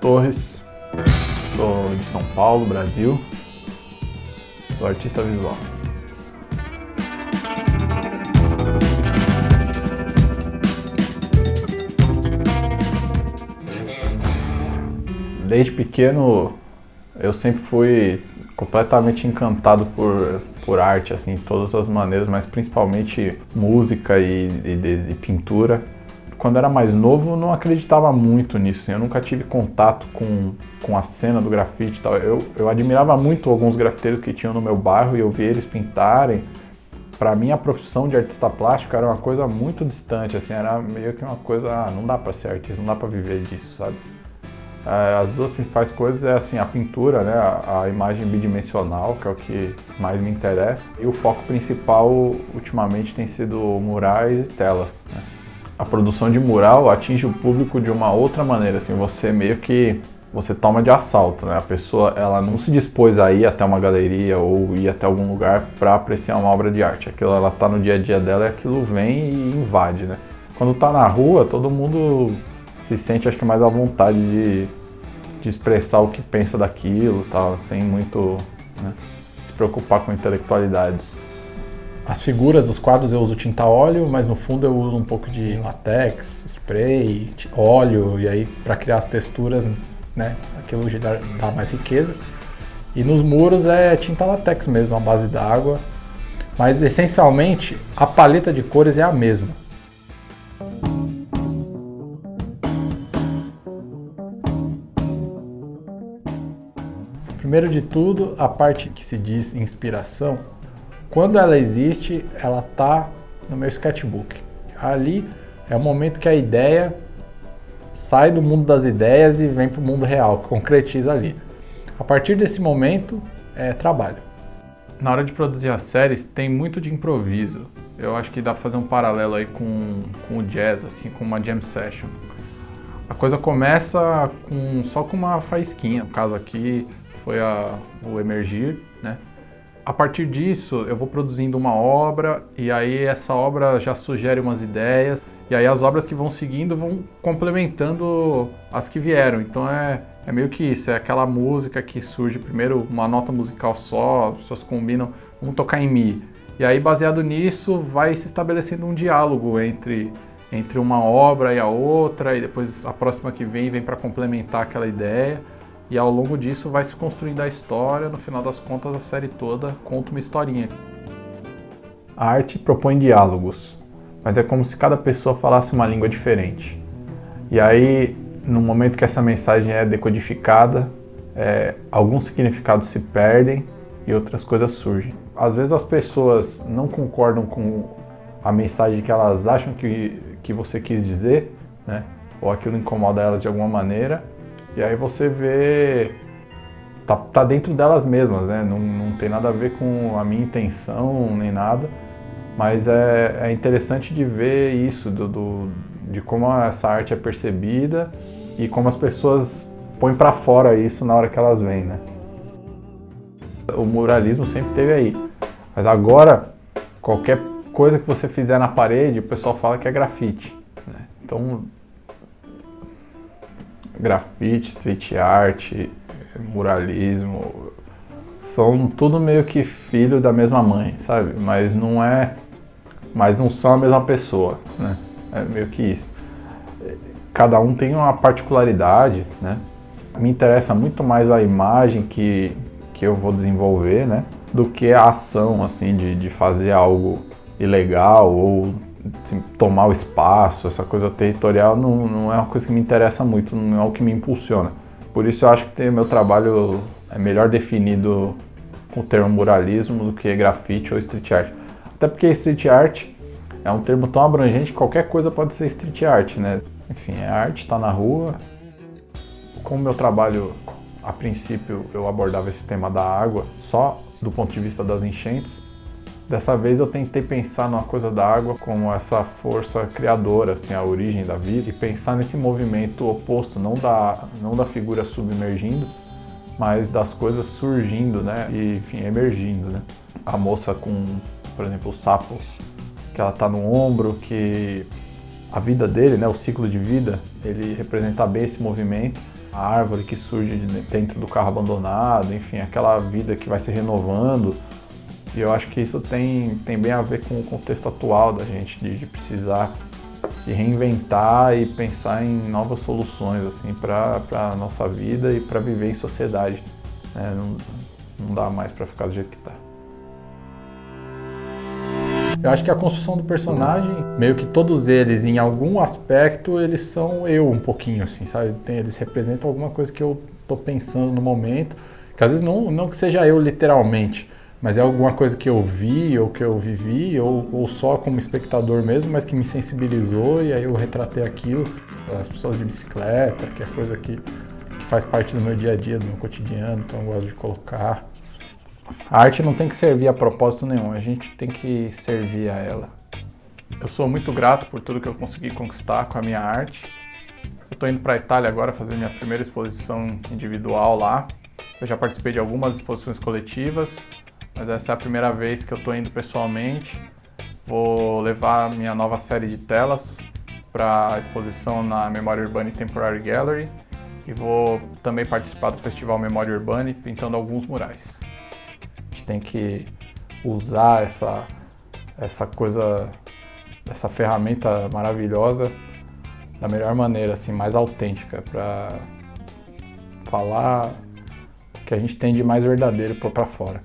Torres, sou de São Paulo, Brasil, sou artista visual. Desde pequeno eu sempre fui completamente encantado por arte, assim, de todas as maneiras, mas principalmente música e pintura. Quando era mais novo, eu não acreditava muito nisso, assim, eu nunca tive contato com a cena do grafite e tal. Eu admirava muito alguns grafiteiros que tinham no meu bairro e eu via eles pintarem. Para mim, a profissão de artista plástico era uma coisa muito distante, assim, era meio que uma coisa, não dá para ser artista, não dá para viver disso, sabe? As duas principais coisas é assim, a pintura, né, a imagem bidimensional, que é o que mais me interessa, e o foco principal ultimamente tem sido murais e telas, né? A produção de mural atinge o público de uma outra maneira, assim, você meio que toma de assalto, né? A pessoa ela não se dispôs a ir até uma galeria ou ir até algum lugar para apreciar uma obra de arte. Aquilo, ela tá no dia a dia dela e aquilo vem e invade, né? Quando tá na rua, todo mundo se sente, acho que, mais à vontade de expressar o que pensa daquilo, tal, sem muito, né, se preocupar com intelectualidades. As figuras dos quadros eu uso tinta óleo, mas no fundo eu uso um pouco de latex, spray, óleo, e aí para criar as texturas, né, aquilo já dá mais riqueza. E nos muros é tinta latex mesmo, a base d'água, mas essencialmente a paleta de cores é a mesma. Primeiro de tudo, a parte que se diz inspiração, quando ela existe, ela está no meu sketchbook. Ali é o momento que a ideia sai do mundo das ideias e vem para o mundo real, concretiza ali. A partir desse momento, é trabalho. Na hora de produzir as séries, tem muito de improviso. Eu acho que dá para fazer um paralelo aí com o jazz, assim, com uma jam session. A coisa começa só com uma faísquinha, no caso aqui foi o Emergir, né? A partir disso, eu vou produzindo uma obra e aí essa obra já sugere umas ideias e aí as obras que vão seguindo vão complementando as que vieram. Então é meio que isso, é aquela música que surge primeiro uma nota musical só, as pessoas combinam, vamos tocar em Mi. E aí baseado nisso vai se estabelecendo um diálogo entre uma obra e a outra e depois a próxima que vem para complementar aquela ideia. E ao longo disso vai se construindo a história, no final das contas a série toda conta uma historinha. A arte propõe diálogos, mas é como se cada pessoa falasse uma língua diferente. E aí, no momento que essa mensagem é decodificada, alguns significados se perdem e outras coisas surgem. Às vezes as pessoas não concordam com a mensagem que elas acham que você quis dizer, né? Ou aquilo incomoda elas de alguma maneira. E aí você vê, tá dentro delas mesmas, né? Não tem nada a ver com a minha intenção nem nada, mas é interessante de ver isso, de como essa arte é percebida e como as pessoas põem para fora isso na hora que elas veem, né? O muralismo sempre esteve aí, mas agora qualquer coisa que você fizer na parede, o pessoal fala que é grafite, né? Então, grafite, street art, muralismo, são tudo meio que filho da mesma mãe, sabe? Mas não são a mesma pessoa, né? É meio que isso. Cada um tem uma particularidade, né? Me interessa muito mais a imagem que eu vou desenvolver, né? Do que a ação, assim, de fazer algo ilegal ou assim, tomar o espaço, essa coisa territorial não é uma coisa que me interessa muito, não é o que me impulsiona. Por isso eu acho que meu trabalho é melhor definido com o termo muralismo do que grafite ou street art. Até porque street art é um termo tão abrangente que qualquer coisa pode ser street art, né? Enfim, é arte, está na rua. Como meu trabalho, a princípio, eu abordava esse tema da água só do ponto de vista das enchentes, dessa vez eu tentei pensar numa coisa da água como essa força criadora, assim, a origem da vida, e pensar nesse movimento oposto, não da figura submergindo, mas das coisas surgindo, né, e enfim, emergindo, né. A moça com, por exemplo, o sapo, que ela tá no ombro, que a vida dele, né, o ciclo de vida, ele representa bem esse movimento. a árvore que surge dentro do carro abandonado, enfim, aquela vida que vai se renovando. E eu acho que isso tem bem a ver com o contexto atual da gente, de precisar se reinventar e pensar em novas soluções assim, para a nossa vida e para viver em sociedade. Né? Não dá mais para ficar do jeito que está. Eu acho que a construção do personagem, meio que todos eles, em algum aspecto, eles são eu um pouquinho, assim, sabe? Eles representam alguma coisa que eu tô pensando no momento, que às vezes não que seja eu literalmente, mas é alguma coisa que eu vi, ou que eu vivi, ou só como espectador mesmo, mas que me sensibilizou e aí eu retratei aquilo. As pessoas de bicicleta, que é coisa que faz parte do meu dia a dia, do meu cotidiano, então eu gosto de colocar. A arte não tem que servir a propósito nenhum, a gente tem que servir a ela. Eu sou muito grato por tudo que eu consegui conquistar com a minha arte. Eu estou indo para a Itália agora fazer minha primeira exposição individual lá. Eu já participei de algumas exposições coletivas, mas essa é a primeira vez que eu estou indo pessoalmente. Vou levar minha nova série de telas para a exposição na Memória Urbana Temporary Gallery e vou também participar do Festival Memória Urbana pintando alguns murais. A gente tem que usar essa coisa, essa ferramenta maravilhosa da melhor maneira, assim, mais autêntica, para falar o que a gente tem de mais verdadeiro para fora.